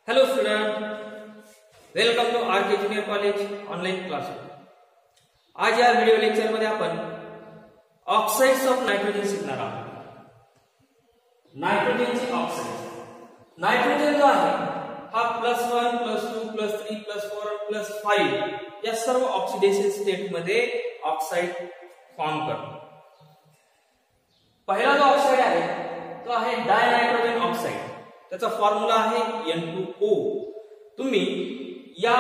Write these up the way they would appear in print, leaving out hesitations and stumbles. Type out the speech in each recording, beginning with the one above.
Hello student, welcome to R K junior college online classroom. आज या video lecture मध्ये आपण ऑक्साइड्स ऑफ नायट्रोजन शिकणार आहोत। नायट्रोजनचे ऑक्साइड, नायट्रोजन जो आहे हा +1 +2 +3 +4 +5 या सर्व ऑक्सिडेशन स्टेट मध्ये ऑक्साइड फॉर्म करतो। पहिला जो ऑक्साइड आहे तो आहे डायनायट्रोजन ऑक्साइड, त्याचा फॉर्म्युला आहे N2O। तुम्ही या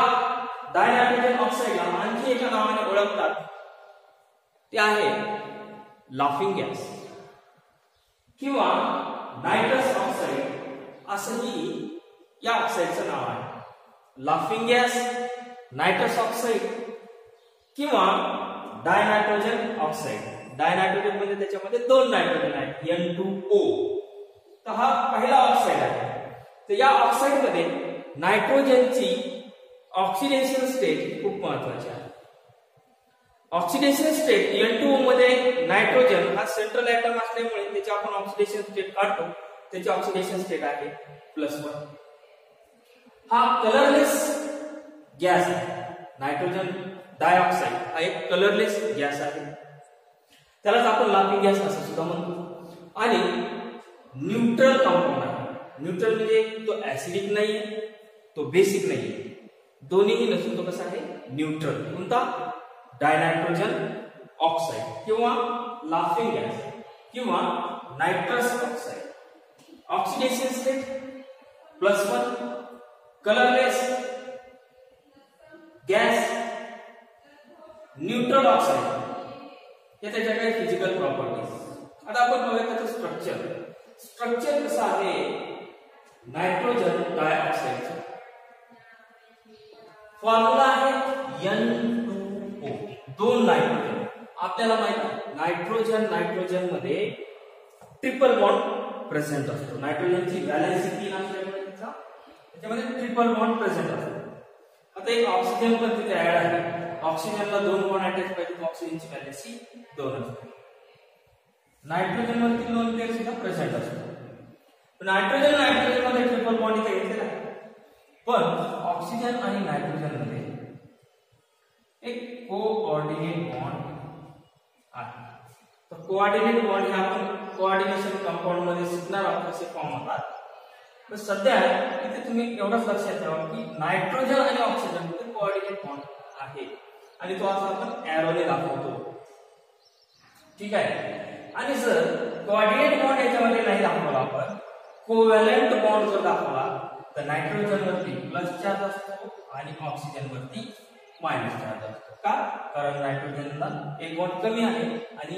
डायनायट्रोजन ऑक्साइडला आणखी एका नावाने ओळखतात, ते आहे लाफिंग गॅस किंवा नायट्रस ऑक्साइड असंही या ऑक्साइडचं नाव आहे। लाफिंग गॅस, नायट्रस ऑक्साइड किंवा डायनायट्रोजन ऑक्साइड। डायनायट्रोजन म्हणजे त्याच्यामध्ये दोन नायट्रोजन आहेत N2O। तर हा पहिला ऑक्साइड आहे। तर या ऑक्साइड मध्ये नायट्रोजनची ऑक्सिडेशन स्टेट खूप महत्त्वाची आहे। ऑक्सिडेशन स्टेट N2O मध्ये नायट्रोजन हा सेंट्रल ऍटम असल्यामुळे त्याची आपण ऑक्सिडेशन स्टेट काढतो, त्याची ऑक्सिडेशन स्टेट आहे +1। हा कलरलेस गॅस आहे। नायट्रोजन डायऑक्साइड हा एक कलरलेस गॅस आहे, त्यालाच आपण लाफिंग गॅस असं सुद्धा म्हणतो। आणि न्यूट्रल कंपाऊंड आहे। न्यूट्रल म्हणजे तो ऍसिडिक नाहीये, तो बेसिक नाहीये, दोन्हीही नसून तो कसा आहे न्यूट्रल। कोणता? डायनायट्रोजन ऑक्साइड किंवा लाफिंग गॅस किंवा nitrous oxide. Oxidation state +1, colourless gas, neutral oxide. या त्याच्या काही फिजिकल प्रॉपर्टीज। आता आपण बघूया त्याचं स्ट्रक्चर कसं आहे नायट्रोजन डायऑक्साइडचं। फॉर्म्युला आहे N2O, दोन नायट्रोजन। आपल्याला माहिती आहे नायट्रोजन मध्ये ट्रिपल बॉन्ड प्रेझेंट असतो। नायट्रोजनची व्हॅलेन्सी 3 असल्यामुळे त्याच्यामध्ये ट्रिपल बॉन्ड प्रेझेंट असतो। आता एक ऑक्सिजन पण तिथे ऍड आहे। ऑक्सिजनला 2 बॉन्ड अटॅच पाहिजे, ऑक्सिजनची व्हॅलेन्सी 2 असते। नायट्रोजन मध्ये 2 पेअर सुद्धा प्रेझेंट असतो। नायट्रोजन मध्ये ट्रिपल बॉन्ड इथे घेतलेला आहे, पण ऑक्सिजन आणि नायट्रोजन मध्ये एक कोऑर्डिनेट बॉन्ड आहे। तर कोऑर्डिनेट बॉन्ड हे आपण कोऑर्डिनेशन कंपाऊंड मध्ये शिकणार आहोत कसे फॉर्म होतात। तर सध्या इथे तुम्ही एवढंच लक्षात ठेवा की नायट्रोजन आणि ऑक्सिजन मध्ये कोऑर्डिनेट बॉन्ड आहे आणि तो असा आपण एरोने दाखवतो, ठीक आहे। आणि जर कोऑर्डिनेट बॉन्ड याच्यामध्ये नाही दाखवला, आपण कोव्हॅलेंट बॉन्ड जर दाखवला तर नायट्रोजन वरती प्लस चार्ज असतो आणि ऑक्सिजन वरती मायनस चार्ज असतो। का? कारण नायट्रोजनला एक बॉन्ड कमी आहे आणि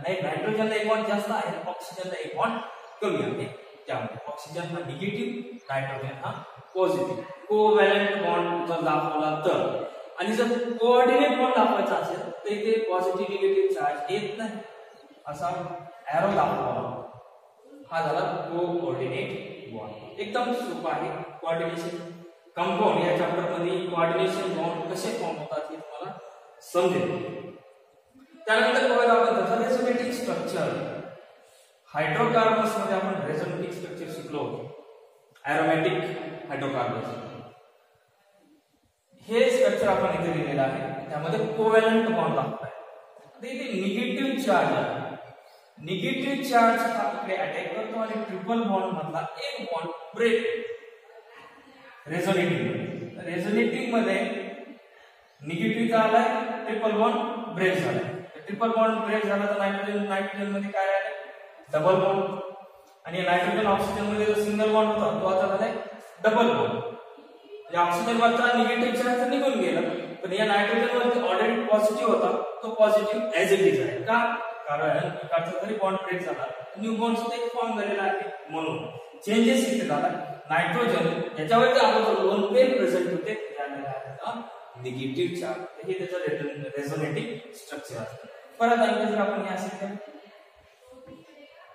नायट्रोजनला एक बॉन्ड जास्त आहे, ऑक्सिजनला एक बॉन्ड कमी आहे। त्यामुळे ऑक्सिजन हा निगेटिव्ह, नायट्रोजन हा पॉझिटिव्ह। कोव्हॅलेंट बॉन्ड जर दाखवला तर, आणि जर कोऑर्डिनेट बॉन्ड दाखवायचा असेल तर इथे पॉझिटिव्ह निगेटिव्ह चार्ज येत नाही, असा एरो दाखवावा। हा झाला कोऑर्डिनेट बॉन्ड। एकदम सोपा आहे। कोऑर्डिनेशन कंपाऊंड या चॅप्टर मध्ये कोऑर्डिनेशन बॉन्ड कसे फॉर्म होतात हे तुम्हाला समजेल। त्यानंतर बघूया आपण त्याचं रेझोनेटिंग स्ट्रक्चर। हायड्रोकार्बन्स मध्ये आपण रेझोनेटिंग स्ट्रक्चर शिकलो, एरोमॅटिक हायड्रोकार्बन्स। हे स्ट्रक्चर आपण इथे लिहिलेलं आहे, त्यामध्ये कोव्हॅलेंट बॉन्ड दाखवलाय। आता इथे निगेटिव्ह चार्ज आहे, निगेटिव्ह चार्ज हा इकडे अटॅक करतो आणि ट्रिपल बॉन्ड मधला एक बॉन्ड ब्रेक। रेझोनेटिंग मध्ये निगेटिव्ह झालाय, ट्रिपल बॉन्ड ब्रेक झालाय। ट्रिपल बॉन्ड ब्रेक झाला तर नायट्रोजन मध्ये काय आहे डबल बॉन्ड, आणि नायट्रोजन ऑक्सिजन मध्ये जो सिंगल बॉन्ड होता तो आता झालाय डबल बॉन्ड। या ऑक्सिजन वरचा निगेटिव्ह चार्ज निघून गेला, पण या नायट्रोजन वरती ऑलरेडी पॉझिटिव्ह होता, तो पॉझिटिव्ह ऍज इट इज आहे। का? कारण इकडचा जरी बॉन्ड ब्रेक झाला, न्यू बॉन्ड सुद्धा एक फॉर्म झालेला आहे, म्हणून चेंजेस इथे झाला। नायट्रोजन याच्यावरती अगोदर 2 पेअर प्रेझेंट होते, त्याला निगेटिव्ह चार्ज। हे त्याचं रेझोनेटिंग स्ट्रक्चर असतं। परत आणखी जर आपण हे असे केलं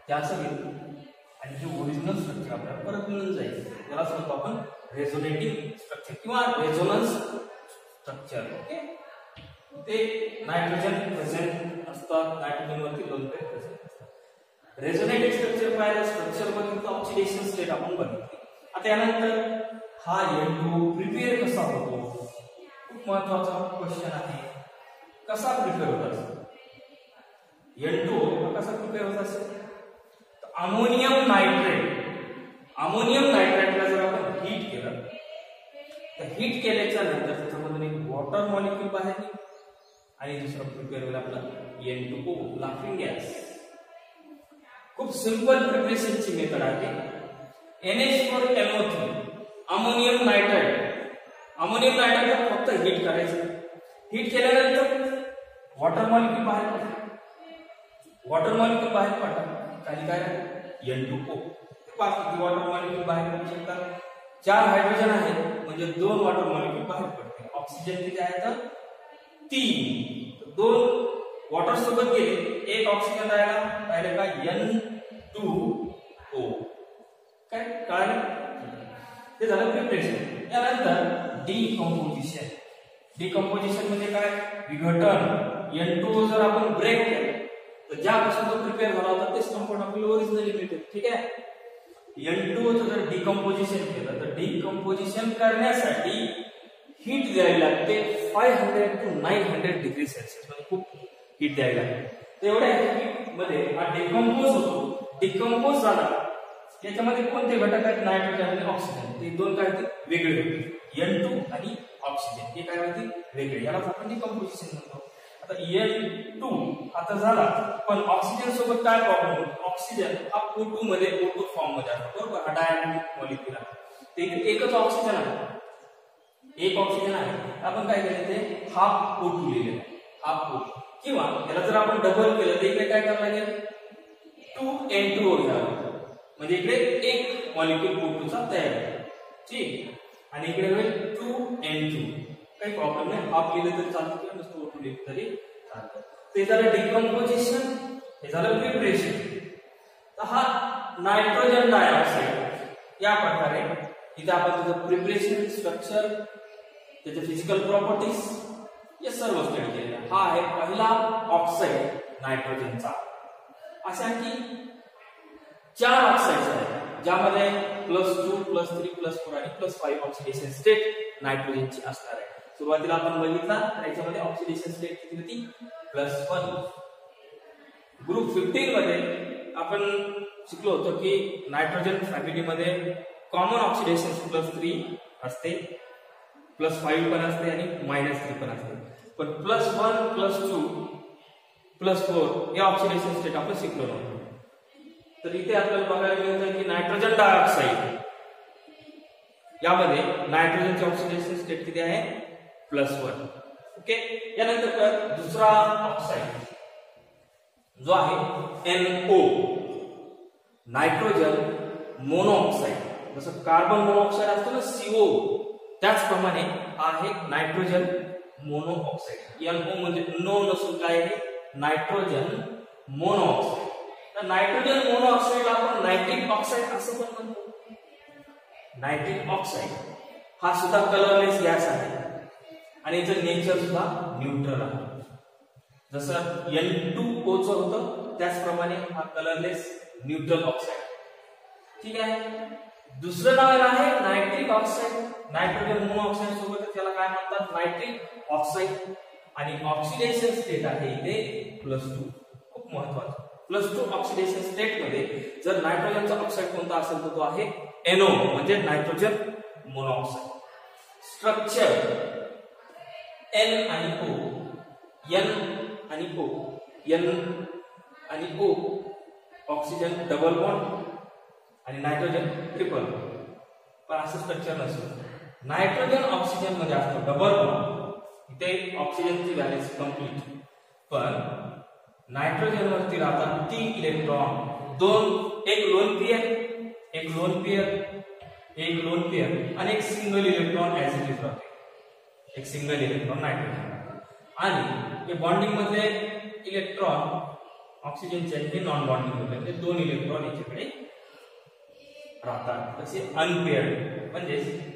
त्याचं घेऊ आणि हे ओरिजिनल स्ट्रक्चर आपल्याला परत मिळून जाईल, त्याला म्हणतो आपण रेझोनेटिंग स्ट्रक्चर किंवा रेझोनन्स स्ट्रक्चर। ओके, ते नायट्रोजन प्रेझेंट असतात, नायट्रोजन वरती 2 पेअर प्रेझेंट असतात। रेझोनेटिंग स्ट्रक्चर पाहिलं, स्ट्रक्चर बघितलं, ऑक्सिडेशन स्टेट आपण बघितली। आता यानंतर हा N2 प्रिपेअर कसा होतो? खूप महत्त्वाचा क्वेश्चन आहे. कसा प्रिपेअर होत असेल N2 कसा प्रिपेअर होत असेल? अमोनियम नायट्रेटला जर आपण हीट केलं तर हीट केल्याच्या नंतर त्याच्यामधून एक वॉटर मॉलिक्यूल बाहेर निघेल आणि दुसरं प्रिपेअर होईल आपला N2O लाफिंग गॅस. खूप सिंपल प्रिपरेशनची मेथड आहे. NH4NO3 अमोनियम नायट्रेट फक्त हीट करायचं. हीट केल्यानंतर वॉटर मॉलिक्यूल बाहेर पडतात. खाली काय N2O. पाच वॉटर मॉलिक्यूल बाहेर पडू शकतात. 4 हायड्रोजन आहेत म्हणजे 2 वॉटर मॉलिक्यूल बाहेर पडतील. ऑक्सिजन किती आहे तर 3. 2 वॉटर सोबत गेले, एक ऑक्सिजन राहिला का N2O. काय कळलं? ते झालं प्रिपरेशन. यानंतर डिकम्पोजिशन म्हणजे काय? विघटन. N2O जर आपण ब्रेक केलं तर ज्यापासून तो प्रिपेअर झाला होता तेच कंपाऊंड आपल्याला ओरिजिनली मिळते. ठीक आहे. N2O जर डिकम्पोजिशन केलं तर डिकम्पोजिशन करण्यासाठी हीट द्यावी लागते 500 to 900 डिग्री सेल्सिअस. म्हणजे खूप हीट द्यावी लागते. तेवढ्या हीट मध्ये हा डिकम्पोज होतो. डिकम्पोज झाला याच्यामध्ये कोणते घटक आहेत? नायट्रोजन आणि ऑक्सिजन. ते दोन काय होते? वेगळे होते. N2 आणि ऑक्सिजन हे काय होते? वेगळे. याला आपण डिकम्पोजिशन म्हणतो. आता N2 आता झाला, पण ऑक्सिजन सोबत काय प्रॉब्लेम होतो? ऑक्सिजन हा O2 मध्ये O2 फॉर्म मध्ये असतो. बरोबर. हा डायनॅमिक मॉलिक्यूल आहे. ते एकच ऑक्सिजन आहे. एक ऑक्सिजन आहे. आपण काय केलं ते हाफ O2 लिहिलेलं आहे. हाफ O2 किंवा याला जर आपण डबल केलं तर इकडे काय करावं लागेल? 2N2O घ्यावं. म्हणजे इकडे एक मॉलिक्यूल O2 चा तयार होतो. ठीक. आणि इकडे होईल 2N2. काही प्रॉब्लेम नाही. हाफ लिहिलं तरी चालतं किंवा नुसतं O2 लिहिलं तरी चालतं. ते झालं डिकम्पोजिशन. हे झालं प्रिपरेशन. तर हा नायट्रोजन डायऑक्साइड या प्रकारे इथे आपण त्याचं प्रिपरेशन, स्ट्रक्चर, त्याचे फिजिकल प्रॉपर्टीज हे सर्व स्टडी केलेलं आहे. हा आहे पहिला ऑक्साइड नायट्रोजनचा. अशा की 4 ऑक्साइड्स आहेत ज्यामध्ये +2, +3, +4 आणि +5 ऑक्सिडेशन स्टेट नायट्रोजनची असणार आहे. सुरुवातीला आपण बघितला त्याच्यामध्ये ऑक्सिडेशन स्टेट किती होती? +1. ग्रुप 15 मध्ये आपण शिकलो होतो की नायट्रोजन फॅमिलीमध्ये कॉमन ऑक्सिडेशन +3 असते, +5 पण असते आणि -3 पण असते. पण +1, +2, +4 या ऑक्सिडेशन स्टेट आपण शिकलो नव्हतो. तर इथे आपल्याला बघायला मिळतं की नायट्रोजन डायऑक्साइड यामध्ये नायट्रोजनची ऑक्सिडेशन स्टेट किती आहे? +1. ओके. यानंतर दुसरा ऑक्साइड जो आहे NO नायट्रोजन मोनोऑक्साइड. जसं कार्बन मोनोऑक्साइड असतो ना CO, त्याचप्रमाणे हा आहे नायट्रोजन मोनोऑक्साइड. NO म्हणजे नो नसून काय आहे? Nitrogen monoxide. तर नायट्रोजन मोनोऑक्साइडला आपण नायट्रिक ऑक्साइड असं पण म्हणतो. नायट्रिक ऑक्साइड हा सुद्धा कलरलेस गॅस आहे आणि याचं नेचर सुद्धा न्यूट्रल आहे. जसं N2O चं होतं त्याचप्रमाणे हा कलरलेस न्यूट्रल ऑक्साइड. ठीक आहे. दुसरं नाव आहे नायट्रिक ऑक्साइड. नायट्रोजन मोनोऑक्साइड सोबत त्याला काय म्हणतात? Nitric oxide. आणि ऑक्सिडेशन स्टेट आहे इथे +2. खूप महत्त्वाचं. +2 ऑक्सिडेशन स्टेट मध्ये जर नायट्रोजनचा ऑक्साइड कोणता असेल तर तो आहे NO म्हणजे नायट्रोजन मोनोऑक्साइड. स्ट्रक्चर N आणि O, N आणि O, N आणि O, ऑक्सिजन डबल बॉन्ड आणि नायट्रोजन ट्रिपल बॉन्ड. पण असं स्ट्रक्चर नसतं. नायट्रोजन ऑक्सिजन मध्ये असतो डबल बॉन्ड. इथे ऑक्सिजनची व्हॅलेन्सी कंप्लीट. पण नायट्रोजन वरती राहतात 3 इलेक्ट्रॉन. एक लोन पेअर आणि एक single electron as it is राहते. एक सिंगल इलेक्ट्रॉन नायट्रोजन. आणि हे बॉन्डिंग मधले इलेक्ट्रॉन ऑक्सिजनचे हे नॉन बॉन्डिंग मधले 2 इलेक्ट्रॉन याच्याकडे राहतात. तसे अनपेअर्ड म्हणजे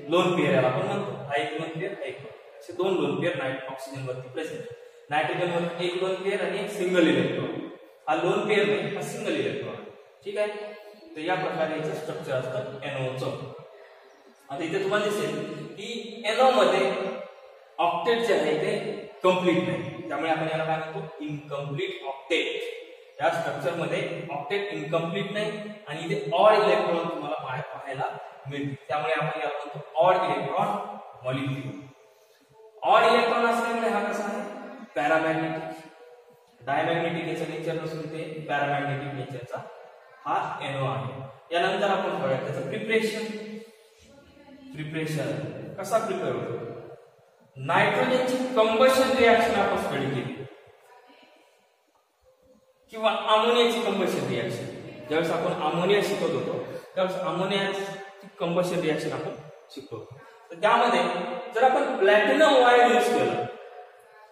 लोन पेअर याला आपण म्हणतो. हा एक लोन पेअर, एक असे 2 लोन पेअर ऑक्सिजन वरती प्रेझेंट. नायट्रोजन वर एक लोन पेअर आणि एक सिंगल इलेक्ट्रॉन. हा लोन पेअर नाही, हा सिंगल इलेक्ट्रॉन. ठीक आहे. तर या प्रकारे याचं स्ट्रक्चर असतं NO चं. आता इथे तुम्हाला दिसेल की NO मध्ये ऑक्टेट जे आहे ते कंप्लीट नाही, त्यामुळे आपण याला काय म्हणतो इनकम्प्लीट ऑक्टेट. या स्ट्रक्चर मध्ये ऑक्टेट इनकम्प्लीट नाही आणि इथे ऑड इलेक्ट्रॉन तुम्हाला बाहेर पाहायला मिळतील, त्यामुळे आपण याला म्हणतो odd electron molecule. Odd electron असल्यामुळे हा कसा आहे पॅरामॅग्नेटिक. डायमॅग्नेटिक याचा नेचर नसून ते पॅरामॅग्नेटिक नेचरचा हा NO आहे. यानंतर आपण बघूया त्याचं प्रिपरेशन. प्रिपरेशन कसा प्रिपेअर होतो. नायट्रोजनची कंबशन रिएक्शन आपण स्टडी केली किंवा अमोनियाची कंबशन रिएक्शन. ज्यावेळेस आपण अमोनिया शिकत होतो त्यावेळेस अमोनियाची कंबशन रिएक्शन आपण शिकतो. तर त्यामध्ये जर आपण प्लॅटिनम वायर यूज केलं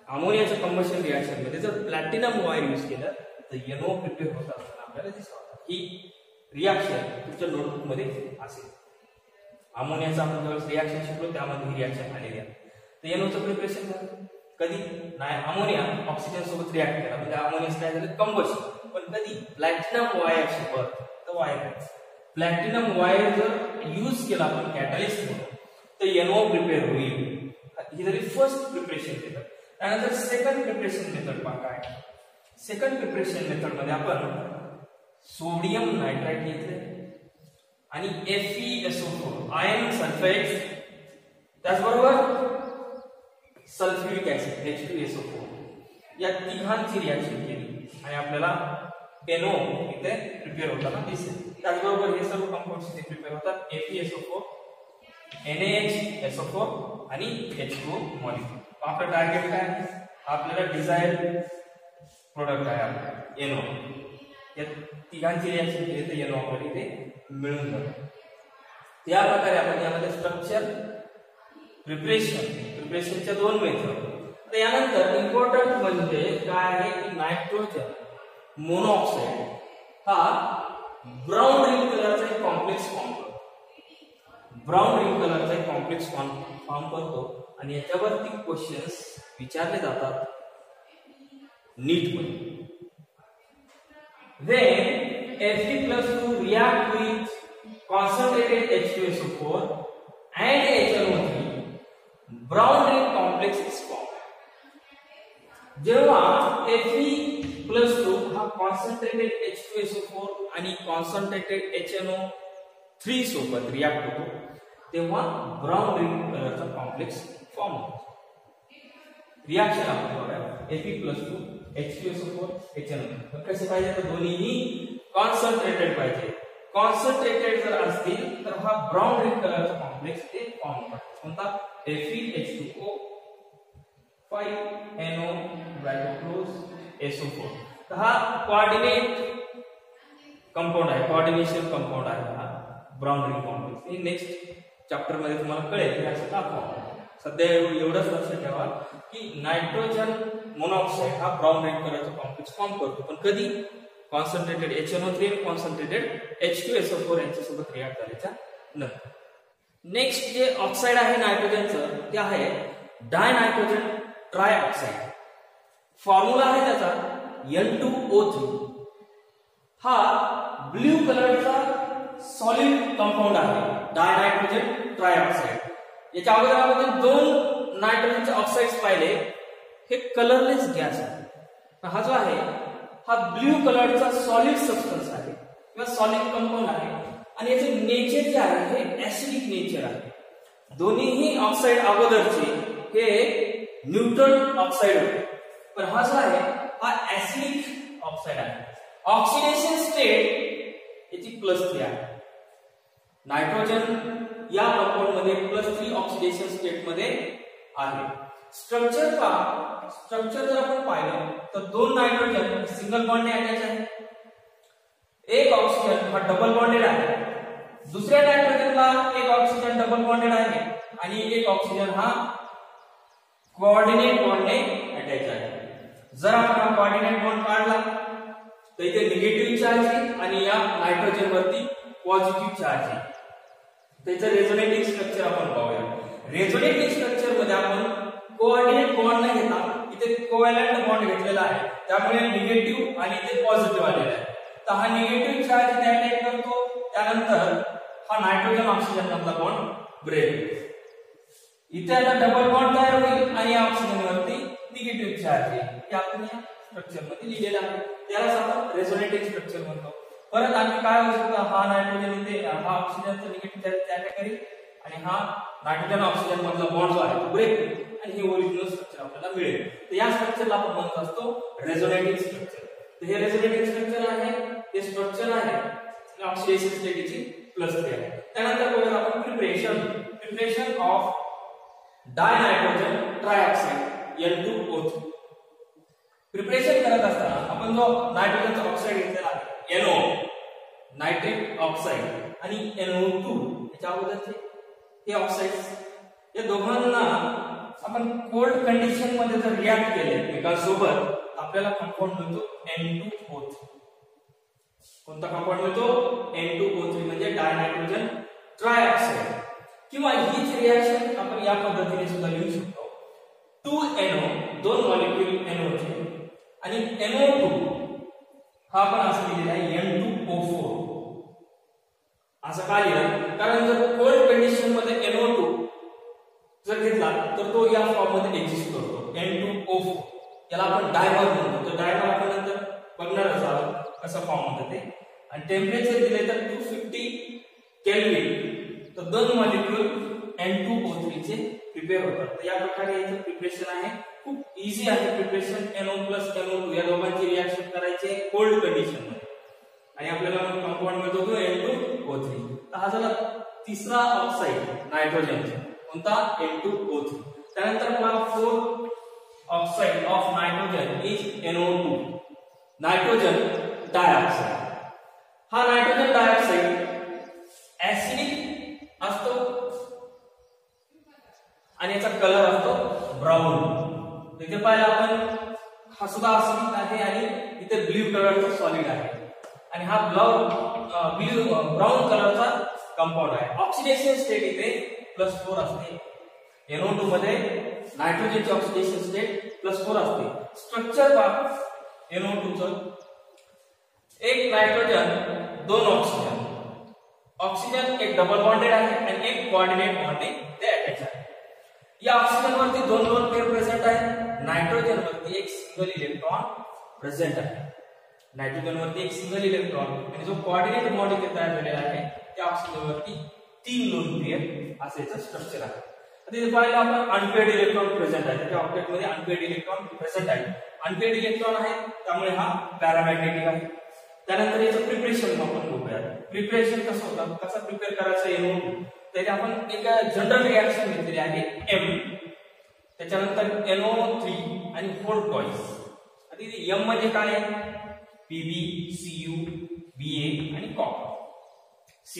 अमोनियाच्या कंबशन रिएक्शन मध्ये, जर प्लॅटिनम वायर यूज केलं तर NO प्रिपेअर होत असताना आपल्याला दिसतं ही रिएक्शन तुमच्या नोटबुक मध्ये असेल. अमोनियाचं आपण ज्यावेळेस रिएक्शन शिकलो त्यामध्ये ही रिएक्शन आलेली आहे. तर NOचं प्रिपरेशन झालं कधी नाही, अमोनिया ऑक्सिजन सोबत रिएक्ट केला म्हणजे अमोनियाचं काय झालं कंबशन. पण कधी प्लॅटिनम वायर सोबत. तर वायर प्लॅटिनम वायर जर यूज केला आपण कॅटलिस्ट म्हणून तर NO प्रिपेअर होईल. ही झाली फर्स्ट प्रिपरेशन मेथड. त्यानंतर सेकंड प्रिपरेशन मेथड काय. सेकंड प्रिपरेशन मेथड मध्ये आपण सोडियम नायट्राइट घेतले आणि FeSO4 आयर्न सल्फाइड, त्याचबरोबर सल्फ्युरिक ऍसिड H2SO4 या तिघांची रिएक्शन केली आणि आपल्याला NO इथे प्रिपेअर होताना दिसेल. त्याचबरोबर हे सर्व कंपाऊंड्स इथे प्रिपेअर होतात FeSO4 NaHSO4 आणि H2O मॉलिक्यूल. आपलं टार्गेट काय आहे, आपल्याला डिझायर प्रोडक्ट आहे आपला NO. या तिघांची रिएक्शन केली तर NO आपल्याला इथे मिळून जातो. या प्रकारे आपण यामध्ये स्ट्रक्चर प्रिपरेशनच्या दोन मेथड. तर यानंतर इम्पॉर्टंट म्हणजे काय आहे की नायट्रोजन मोनोऑक्साइड हा ब्राउन रिंग कलरचा एक कॉम्प्लेक्स फॉर्म करतो. ब्राउन रिंग कलरचा एक कॉम्प्लेक्स फॉर्म करतो आणि याच्यावरती क्वेश्चन्स विचारले जातात नीट मध्ये. When Fe+2 react with concentrated H2SO4 and HNO3, brown ring complex is formed. जेव्हा Fe+2 हा कॉन्सन्ट्रेटेड H2SO4 आणि कॉन्सन्ट्रेटेड HNO3 सोबत रिएक्ट होतो तेव्हा ब्राउन रिंग कलरचा कॉम्प्लेक्स फॉर्म होतो. रिएक्शन आपण बघूया Fe+2 H2SO4 HNO3 कसे पाहिजे तर दोन्हीही कॉन्सन्ट्रेटेड पाहिजे. कॉन्सन्ट्रेटेड जर असतील तर हा ब्राउन रिंग कलरचा कॉम्प्लेक्स ते फॉर्म करतो. कोणता FeH2O 5NO SO4. तर हा कोऑर्डिनेट कंपाऊंड आहे, कोऑर्डिनेशन कंपाऊंड आहे हा ब्राउन रिंग कॉम्प्लेक्स. हे नेक्स्ट चॅप्टर मध्ये तुम्हाला कळेल की असं दाखवा. सध्या एवढंच लक्षात ठेवा की नायट्रोजन मोनॉक्साइड हा ब्राउन रिंग कलरचा कॉम्प्लेक्स फॉर्म करतो, पण कधी कॉन्सन्ट्रेटेड HNO3 आणि कॉन्सन्ट्रेटेड H2SO4 यांच्यासोबत रिएक्ट झाल्याच्या नंतर. नेक्स्ट जे ऑक्साइड आहे नायट्रोजनचं ते आहे डायनायट्रोजन ट्राय ऑक्साइड. फॉर्म्युला आहे त्याचा N2O3. हा ब्ल्यू कलरचा सॉलिड कंपाऊंड आहे डायनायट्रोजन ट्राय ऑक्साइड. याच्या अगोदर आपण दोन नायट्रोजनचे ऑक्साइड्स पाहिले, हे कलरलेस गॅस आहे. हा जो आहे हा ब्ल्यू कलरचा सॉलिड सबस्टन्स आहे किंवा सॉलिड कंपाऊंड आहे आणि याचे नेचर जे आहे हे ऍसिडिक नेचर आहे. दोन्हीही ऑक्साइड अगोदरचे हे न्यूट्रल ऑक्साइड होते, पण हा जो आहे हा ऍसिडिक ऑक्साइड आहे. ऑक्सिडेशन स्टेट याची +3 आहे. नायट्रोजन या कंपाऊंड मध्ये +3 ऑक्सिडेशन स्टेट मध्ये आहे. स्ट्रक्चर जर आपण पाहिलं तर दोन नायट्रोजन सिंगल बॉन्डने अटॅच आहे. एक ऑक्सिजन हा डबल बॉन्डेड आहे. दुसऱ्या नायट्रोजनला एक ऑक्सिजन डबल बॉन्डेड आहे आणि एक ऑक्सिजन हा कोऑर्डिनेट बॉन्डने अटॅच आहे. जर आपण हा कोऑर्डिनेट बॉन्ड काढला तर इथे निगेटिव्ह चार्ज आहे आणि या नायट्रोजन वरती पॉझिटिव्ह चार्ज आहे. त्याचं रेझोनेटिंग स्ट्रक्चर आपण पाहूया. रेझोनेटिंग स्ट्रक्चर मध्ये आपण कोऑर्डिनेट बॉन्ड न घेता इथे कोव्हॅलंट बॉन्ड घेतलेला आहे, त्यामुळे निगेटिव्ह आणि इथे पॉझिटिव्ह आलेला आहे. तर हा निगेटिव्ह चार्ज इथे अटॅक करतो, त्यानंतर हा नायट्रोजन ऑक्सिजन मधला बॉन्ड ब्रेक. इथे आता डबल बॉन्ड तयार होईल आणि या ऑक्सिजन वरती निगेटिव्ह चार्ज येईल. हे आपण या स्ट्रक्चर मध्ये लिहिलेलं आहे. त्यालाच आपण रेझोनेटिंग स्ट्रक्चर म्हणतो. परत आणखी काय होऊ शकतं, हा नायट्रोजन इथे हा ऑक्सिजनचा निगेटिव्ह चार्ज त्या ठिकाणी आणि हा नायट्रोजन ऑक्सिजन मधला बॉन्ड जो आहे तो ब्रेक होईल आणि हे ओरिजिनल स्ट्रक्चर आपल्याला मिळेल. तर या स्ट्रक्चरला आपण म्हणत असतो रेझोनेटिंग स्ट्रक्चर. तर हे रेझोनेटिंग स्ट्रक्चर आहे, हे स्ट्रक्चर आहे ऑक्सिडेशन स्टेटची +3 आहे. त्यानंतर बघूया आपण प्रिपरेशन ऑफ डायनायट्रोजन ट्रायऑक्साइड N2O3. प्रिपरेशन करत असताना आपण जो नायट्रोजनचा ऑक्साइड घेतलेला आहे NO नायट्रिक ऑक्साइड आणि NO2 याच्या अगोदरचे हे ऑक्साइड्स, या दोघांना आपण कोल्ड कंडिशन मध्ये जर रिएक्ट केले एकमेकांसोबत आपल्याला कंपाऊंड मिळतो N2O3. कोणता कंपाऊंड मिळतो? N2O3 म्हणजे डायनायट्रोजन ट्रायऑक्साइड. किंवा हीच रिएक्शन आपण या पद्धतीने सुद्धा लिहू शकतो. 2NO दोन मॉलिक्यूल NO चे आणि NO2 हा आपण असं लिहिलेला आहे N2O4. असं का लिहिलं? कारण जर कोल्ड कंडिशन मध्ये NO2 जर घेतला तर तो या फॉर्म मध्ये एक्झिस्ट करतो N2O4. याला आपण डायमर म्हणतो. तर डायमर आपण नंतर बघणारच आहोत कसं फॉर्म होतं ते. आणि टेम्परेचर दिले तर 250 केल्विन. तर दोन मॉलिक्यूल N2O3 चे प्रिपेअर होतात. तर या प्रकारे याचं प्रिपरेशन आहे. खूप इझी आहे प्रिपरेशन. NO + NO2 या दोघांची रिएक्शन करायची आहे कोल्ड कंडिशन मध्ये आणि आपल्याला कंपाऊंड मिळतो N2O3. हा झाला तिसरा ऑक्साइड नायट्रोजनचा, कोणता? N2O3. त्यानंतर आपला fourth oxide of nitrogen is NO2 nitrogen dioxide. हा नायट्रोजन डायऑक्साइड ऍसिडिक असतो आणि याचा कलर असतो ब्राऊन. इथे पाहिलं आपण हा सुद्धा ऍसिडिक आहे आणि इथे ब्ल्यू कलरचा सॉलिड आहे आणि हा ब्राऊन कलरचा कंपाऊंड आहे. ऑक्सिडेशन स्टेट इथे +4 असते. NO2 मध्ये नायट्रोजनची ऑक्सिडेशन स्टेट +4 असते. स्ट्रक्चर पहा NO2 चं, एक नायट्रोजन दोन ऑक्सिजन. ऑक्सिजन एक डबल बॉन्डेड आहे आणि एक कोऑर्डिनेट बॉन्डिंग ते अटॅच आहे. या ऑक्सिजन वरती दोन पेअर प्रेझेंट आहे. नायट्रोजन वरती एक सिंगल इलेक्ट्रॉन प्रेझेंट आहे. नायट्रोजन वरती एक सिंगल इलेक्ट्रॉन आणि जो कोऑर्डिनेट बॉन्डिंग तयार झालेला आहे त्या ऑक्सिजन वरती 3 लोन पेअर असेच स्ट्रक्चर आहे. आता इथे पाहिलं आपण अनपेअर्ड इलेक्ट्रॉन प्रेझेंट आहे. त्या ऑब्जेक्ट मध्ये अनपेअर्ड इलेक्ट्रॉन प्रेझेंट आहे. अनपेअर्ड इलेक्ट्रॉन आहे त्यामुळे हा पॅरामॅग्नेटिक आहे. त्यानंतर याचं प्रिपरेशन आपण बघूया. प्रिपरेशन कसं होतं, कसं प्रिपेअर करायचं NO2. त्याने आपण एक जनरल रिएक्शन घेतलेली आहे M. त्याच्यानंतर NO3 आणि 4 टॉईस. आता इथे M म्हणजे काय आहे? Pb, Cu, Ba आणि कॉपर C.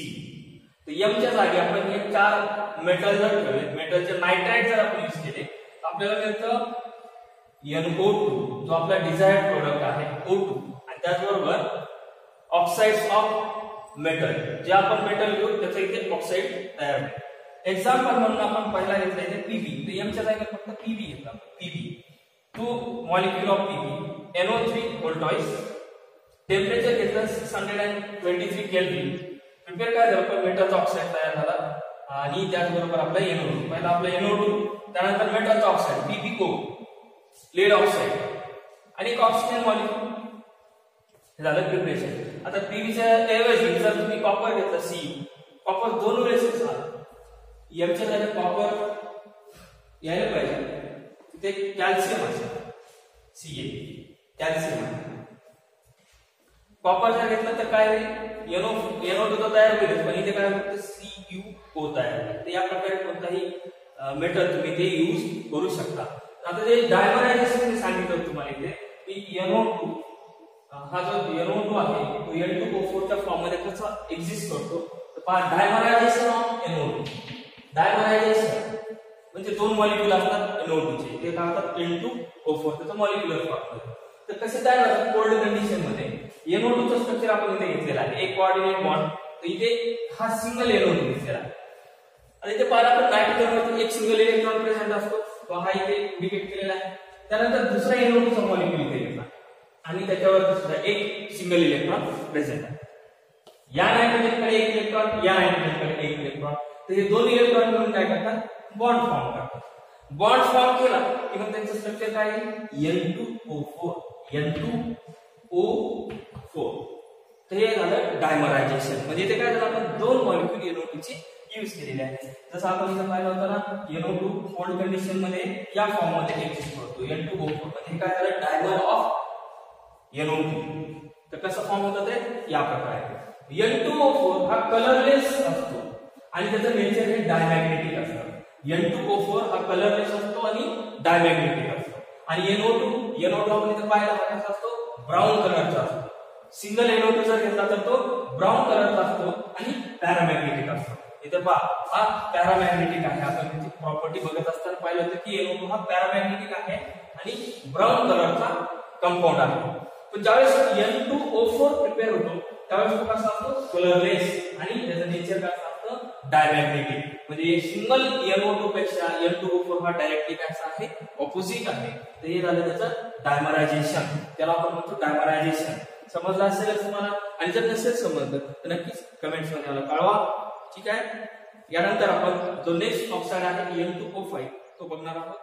तर M च्या जागी आपण हे 4 मेटल जर ठेवले, मेटलचे नायट्राइड जर आपण यूज केले आपल्याला मिळतं NO2 जो आपला डिझायर्ड प्रोडक्ट आहे O2 आणि त्याचबरोबर ऑक्साइड्स ऑफ मेटल. जे आपण मेटल घेऊ त्याचं इथे ऑक्साइड तयार होईल. एक्झाम्पल म्हणून आपण पहिला घेतला इथे Pb. तर M च्या जागी फक्त Pb घेतला. Pb 2 molecule of Pb NO3 व्होल्टॉइस. टेम्परेचर घेतलं 623 केल्विन. प्रिपेअर काय झालं, मेटलचा ऑक्साइड तयार झाला आणि त्याचबरोबर आपला NO2. पहिला आपला NO2, त्यानंतर मेटलचा ऑक्साइड PbO लेड ऑक्साइड आणि एक ऑक्सिजन मॉलिक्यूल. हे झालं प्रिपरेशन. आता Pbच्या ऐवजी जर तुम्ही कॉपर घेतलं C, कॉपर 2 वेळेस आला. M च्या जागी कॉपर यायला पाहिजे, तिथे कॅल्शियम असेल Ca कॅल्शियम. कॉपर जर घेतलं तर काय होईल, NO2 तो तयार होईल पण इथे काय फक्त CuO तयार होईल. तर या प्रकारे कोणताही मेटल तुम्ही ते यूज करू शकता. आता जे डायमरायझेशन मी सांगितलं तुम्हाला इथे की NO2 हा जो NO2 आहे तो N2O4 च्या फॉर्म मध्ये कसा एक्झिस्ट करतो. तर पहा डायमरायझेशन ऑफ NO2. डायमरायझेशन म्हणजे दोन मॉलिक्यूल असतात NO2 चे, ते काय होतात N2O4 त्याचा मॉलिक्युलर फॉर्म. तर कसे तयार होतात कोल्ड कंडिशन मध्ये. NO2 चं स्ट्रक्चर आपण इथे घेतलेलं आहे, एक कोऑर्डिनेट बॉन्ड. तर इथे हा सिंगल NO2 घेतलेला आहे आणि इथे पाहिलं आपण नायट्रोजन वरती एक सिंगल इलेक्ट्रॉन प्रेझेंट असतो, तो हा इथे इंडिकेट केलेला आहे. त्यानंतर दुसरा NO2 चा मॉलिक्यूल इथे घेतला आणि त्याच्यावर सुद्धा एक सिंगल इलेक्ट्रॉन प्रेझेंट आहे. या नायट्रोजनकडे एक इलेक्ट्रॉन, या नायट्रोजनकडे एक इलेक्ट्रॉन, तर हे दोन इलेक्ट्रॉन मिळून काय करतात, बॉन्ड फॉर्म करतात. बॉन्ड फॉर्म केला की मग त्यांचं स्ट्रक्चर काय आहे, N2O4. N2O4. तर हे झालं डायमरायझेशन. म्हणजे इथे काय झालं, आपण दोन मॉलिक्यूल NO2 चे यूज केलेले आहे. जसं आपण इथं पाहिलं होतं ना, NO2 फोल्ड कंडिशन मध्ये या फॉर्म मध्ये एक्झिस्ट करतो. N2O4 म्हणजे काय झालं, डायमर ऑफ NO2. तर कसं फॉर्म होतं ते या प्रकारे. N2O4 हा कलरलेस असतो आणि त्याचं नेचर हे डायमॅग्नेटिक असतं. N2O4 हा कलरलेस असतो आणि डायमॅग्नेटिक असतो. आणि NO2 आपण इथं पाहिला हा कसा असतो, ब्राऊन कलरचा असतो. सिंगल NO2 जर घेतला तर तो ब्राऊन कलरचा असतो आणि पॅरामॅग्नेटिक असतो. इथे पहा, हा पॅरामॅग्नेटिक आहे. आपण त्याची प्रॉपर्टी बघत असताना पाहिलं होतं की NO2 हा पॅरामॅग्नेटिक आहे आणि ब्राऊन कलरचा कंपाऊंड आहे. पण ज्यावेळेस N2O4 प्रिपेअर होतो त्यावेळेस तो कसा असतो, कलरलेस आणि त्याचं नेचर कसं असतं, डायमॅग्नेटिक. म्हणजे सिंगल NO2 पेक्षा N2O4 हा डायरेक्टली कसा आहे, ऑपोजिट आहे. तर हे झालं त्याचं डायमरायझेशन. त्याला आपण म्हणतो डायमरायझेशन. समजलं असेल तुम्हाला, आणि जर नसेल समजलं तर नक्कीच कमेंट्स मध्ये मला कळवा. ठीक आहे. यानंतर आपण जो नेक्स्ट ऑक्साइड आहे N2O5 तो बघणार आहोत.